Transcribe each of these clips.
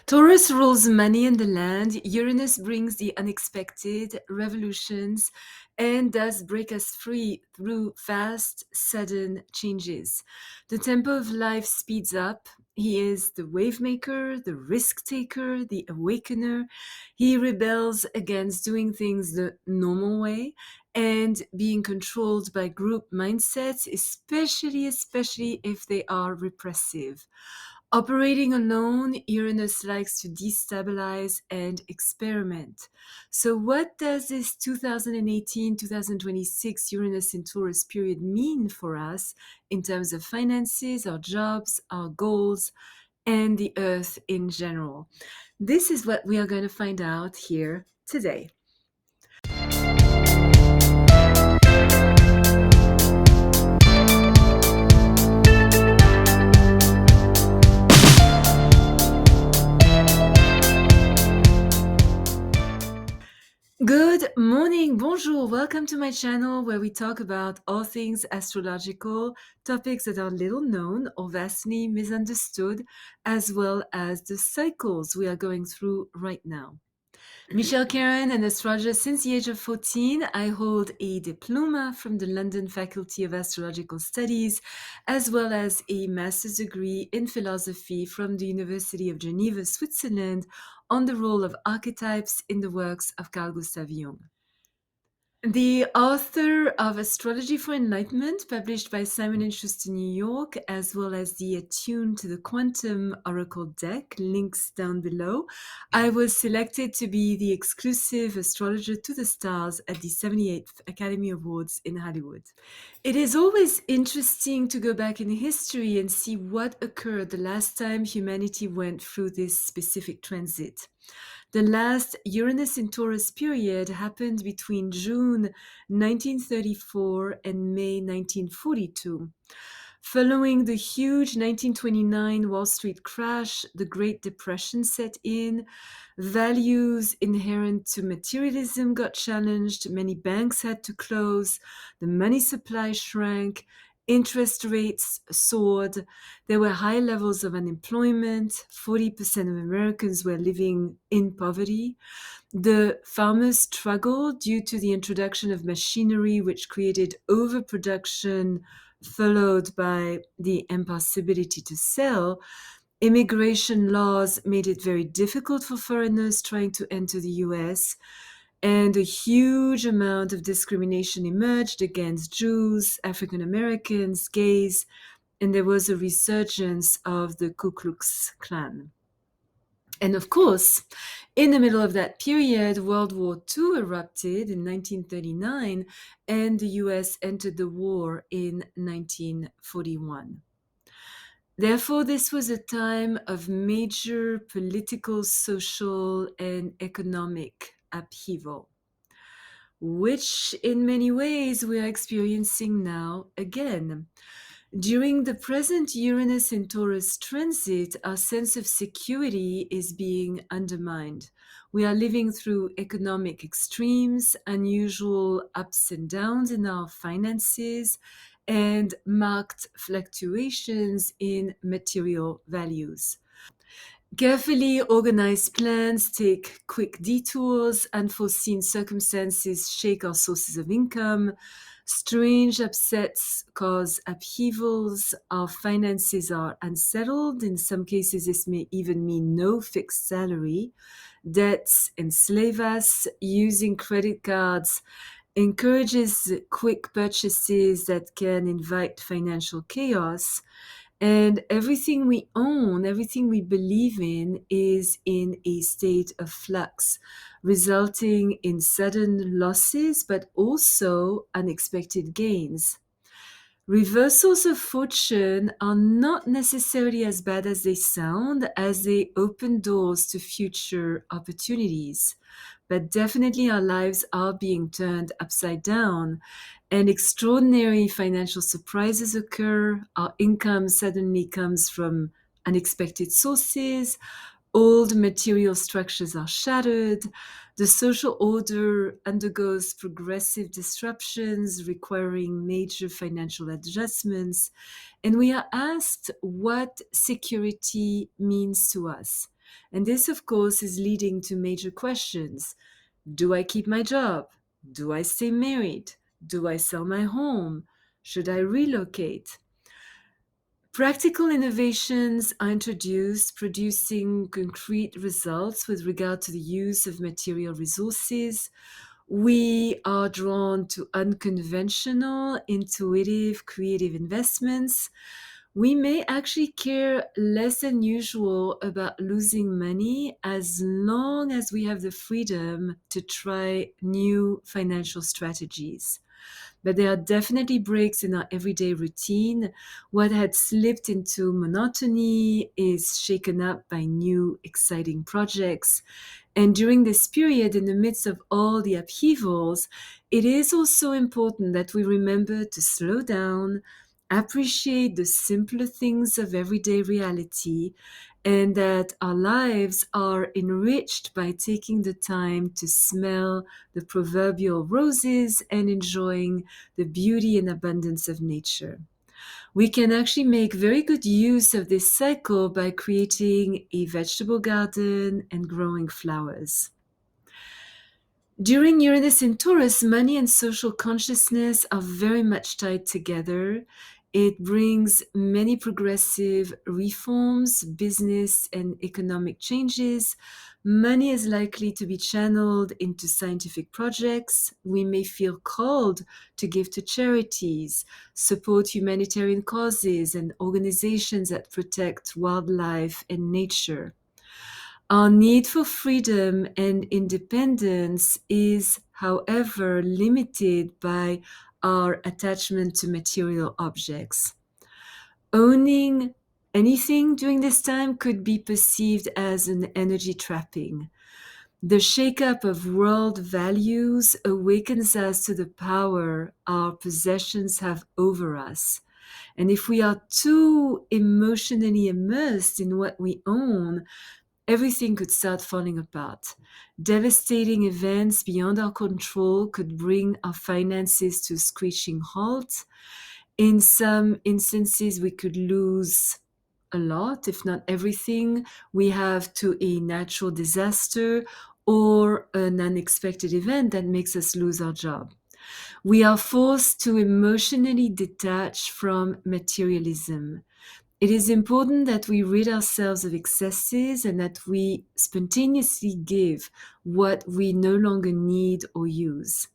Taurus rules money and the land. Uranus brings the unexpected, revolutions, and does break us free through fast, sudden changes. The tempo of life speeds up. He is the wave maker, the risk taker, the awakener. He rebels against doing things the normal way and being controlled by group mindsets, especially if they are repressive. Operating alone, Uranus likes to destabilize and experiment. So, what does this 2018-2026 Uranus in Taurus period mean for us in terms of finances, our jobs, our goals, and the Earth in general? This is what we are going to find out here today. Good morning, bonjour, welcome to my channel where we talk about all things astrological, topics that are little known or vastly misunderstood, as well as the cycles we are going through right now. Michelle Karen, an astrologer since the age of 14. I hold a diploma from the London Faculty of Astrological Studies, as well as a master's degree in philosophy from the University of Geneva, Switzerland, on the role of archetypes in the works of Carl Gustav Jung. The author of Astrology for Enlightenment, published by Simon & Schuster, New York, as well as the Attune to the Quantum Oracle deck, links down below. I was selected to be the exclusive astrologer to the stars at the 78th Academy Awards in Hollywood. It is always interesting to go back in history and see what occurred the last time humanity went through this specific transit. The last Uranus in Taurus period happened between June 1934 and May 1942. Following the huge 1929 Wall Street crash, the Great Depression set in. Values inherent to materialism got challenged. Many banks had to close. The money supply shrank. Interest rates soared. There were high levels of unemployment. 40% of Americans were living in poverty. The farmers struggled due to the introduction of machinery, which created overproduction, followed by the impossibility to sell. Immigration laws made it very difficult for foreigners trying to enter the US. And a huge amount of discrimination emerged against Jews, African Americans, gays, and there was a resurgence of the Ku Klux Klan. And of course, in the middle of that period, World War II erupted in 1939, and the US entered the war in 1941. Therefore, this was a time of major political, social, and economic upheaval, which in many ways we are experiencing now again. During the present Uranus in Taurus transit, our sense of security is being undermined. We are living through economic extremes, unusual ups and downs in our finances, and marked fluctuations in material values. Carefully organized plans take quick detours, unforeseen circumstances shake our sources of income, strange upsets cause upheavals, our finances are unsettled. In some cases, this may even mean no fixed salary. Debts enslave us. Using credit cards encourages quick purchases that can invite financial chaos. And everything we own, everything we believe in, is in a state of flux, resulting in sudden losses, but also unexpected gains. Reversals of fortune are not necessarily as bad as they sound, as they open doors to future opportunities. But definitely our lives are being turned upside down, and extraordinary financial surprises occur. Our income suddenly comes from unexpected sources. Old material structures are shattered. The social order undergoes progressive disruptions requiring major financial adjustments. And we are asked what security means to us. And this, of course, is leading to major questions. Do I keep my job? Do I stay married? Do I sell my home? Should I relocate? Practical innovations are introduced, producing concrete results with regard to the use of material resources. We are drawn to unconventional, intuitive, creative investments. We may actually care less than usual about losing money as long as we have the freedom to try new financial strategies. But there are definitely breaks in our everyday routine. What had slipped into monotony is shaken up by new, exciting projects. And during this period, in the midst of all the upheavals, it is also important that we remember to slow down, appreciate the simpler things of everyday reality, and that our lives are enriched by taking the time to smell the proverbial roses and enjoying the beauty and abundance of nature. We can actually make very good use of this cycle by creating a vegetable garden and growing flowers. During Uranus in Taurus, money and social consciousness are very much tied together. It brings many progressive reforms, business and economic changes. Money is likely to be channeled into scientific projects. We may feel called to give to charities, support humanitarian causes and organizations that protect wildlife and nature. Our need for freedom and independence is, however, limited by our attachment to material objects. Owning anything during this time could be perceived as an energy trapping. The shakeup of world values awakens us to the power our possessions have over us. And if we are too emotionally immersed in what we own, everything could start falling apart. Devastating events beyond our control could bring our finances to a screeching halt. In some instances, we could lose a lot, if not everything. We have to a natural disaster or an unexpected event that makes us lose our job. We are forced to emotionally detach from materialism. It is important that we rid ourselves of excesses and that we spontaneously give what we no longer need or use.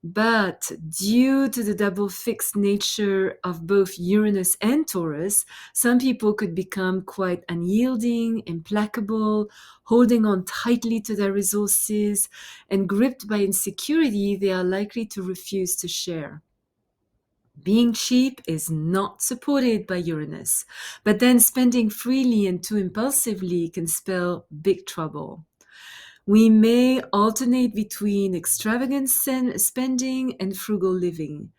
But due to the double fixed nature of both Uranus and Taurus, some people could become quite unyielding, implacable, holding on tightly to their resources, and gripped by insecurity, they are likely to refuse to share. Being cheap is not supported by Uranus, but then spending freely and too impulsively can spell big trouble. We may alternate between extravagant spending and frugal living.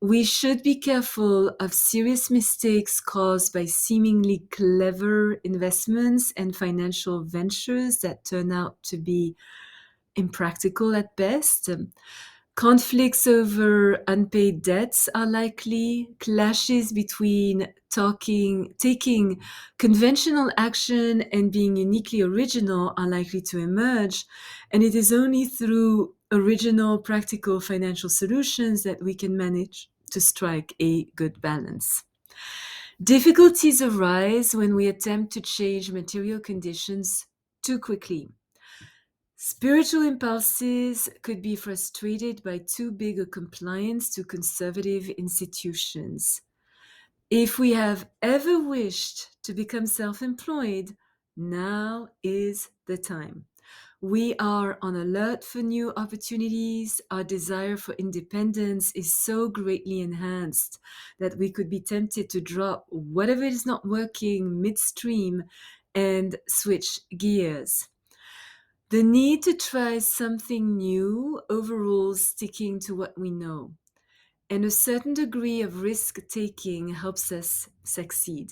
We should be careful of serious mistakes caused by seemingly clever investments and financial ventures that turn out to be impractical at best. Conflicts over unpaid debts are likely. Clashes between taking conventional action and being uniquely original are likely to emerge. And it is only through original, practical financial solutions that we can manage to strike a good balance. Difficulties arise when we attempt to change material conditions too quickly. Spiritual impulses could be frustrated by too big a compliance to conservative institutions. If we have ever wished to become self employed, now is the time. We are on alert for new opportunities. Our desire for independence is so greatly enhanced that we could be tempted to drop whatever is not working midstream and switch gears. The need to try something new overrules sticking to what we know, and a certain degree of risk taking helps us succeed.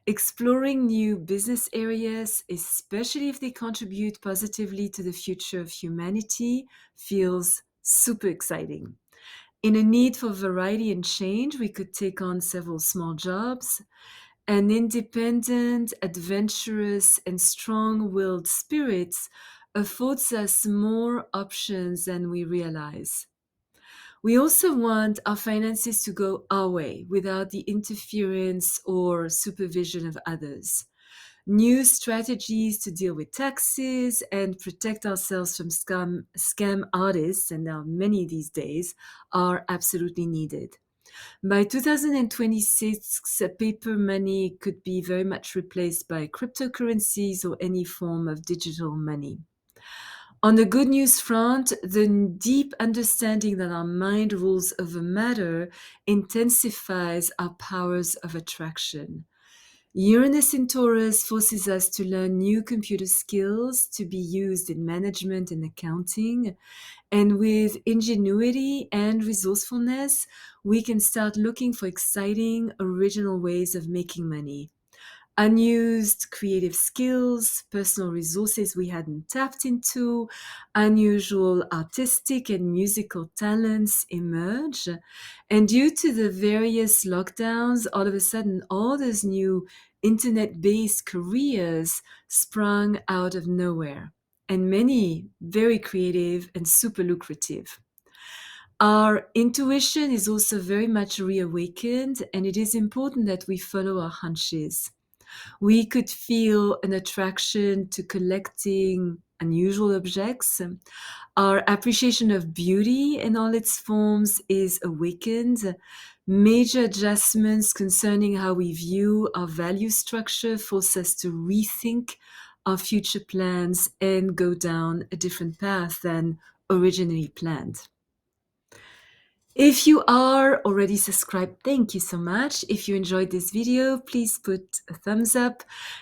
Exploring new business areas, especially if they contribute positively to the future of humanity, feels super exciting. In a need for variety and change, we could take on several small jobs. An independent, adventurous, and strong-willed spirit affords us more options than we realize. We also want our finances to go our way without the interference or supervision of others. New strategies to deal with taxes and protect ourselves from scam artists, and there are many these days, are absolutely needed. By 2026, paper money could be very much replaced by cryptocurrencies or any form of digital money. On the good news front, the deep understanding that our mind rules over matter intensifies our powers of attraction. Uranus in Taurus forces us to learn new computer skills to be used in management and accounting. And with ingenuity and resourcefulness, we can start looking for exciting, original ways of making money. Unused creative skills, personal resources we hadn't tapped into, unusual artistic and musical talents emerge. And due to the various lockdowns, all of a sudden, all those new internet based careers sprung out of nowhere, and many very creative and super lucrative. Our intuition is also very much reawakened, and it is important that we follow our hunches. We could feel an attraction to collecting unusual objects. Our appreciation of beauty in all its forms is awakened. Major adjustments concerning how we view our value structure force us to rethink our future plans and go down a different path than originally planned. If you are already subscribed, thank you so much. If you enjoyed this video, please put a thumbs up,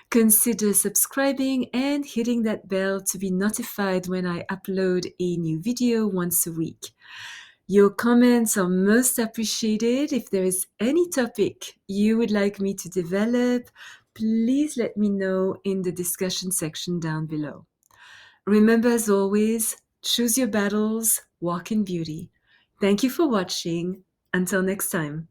consider subscribing and hitting that bell to be notified when I upload a new video once a week. Your comments are most appreciated. If there is any topic you would like me to develop, please let me know in the discussion section down below. Remember, as always, choose your battles, walk in beauty. Thank you for watching. Until next time.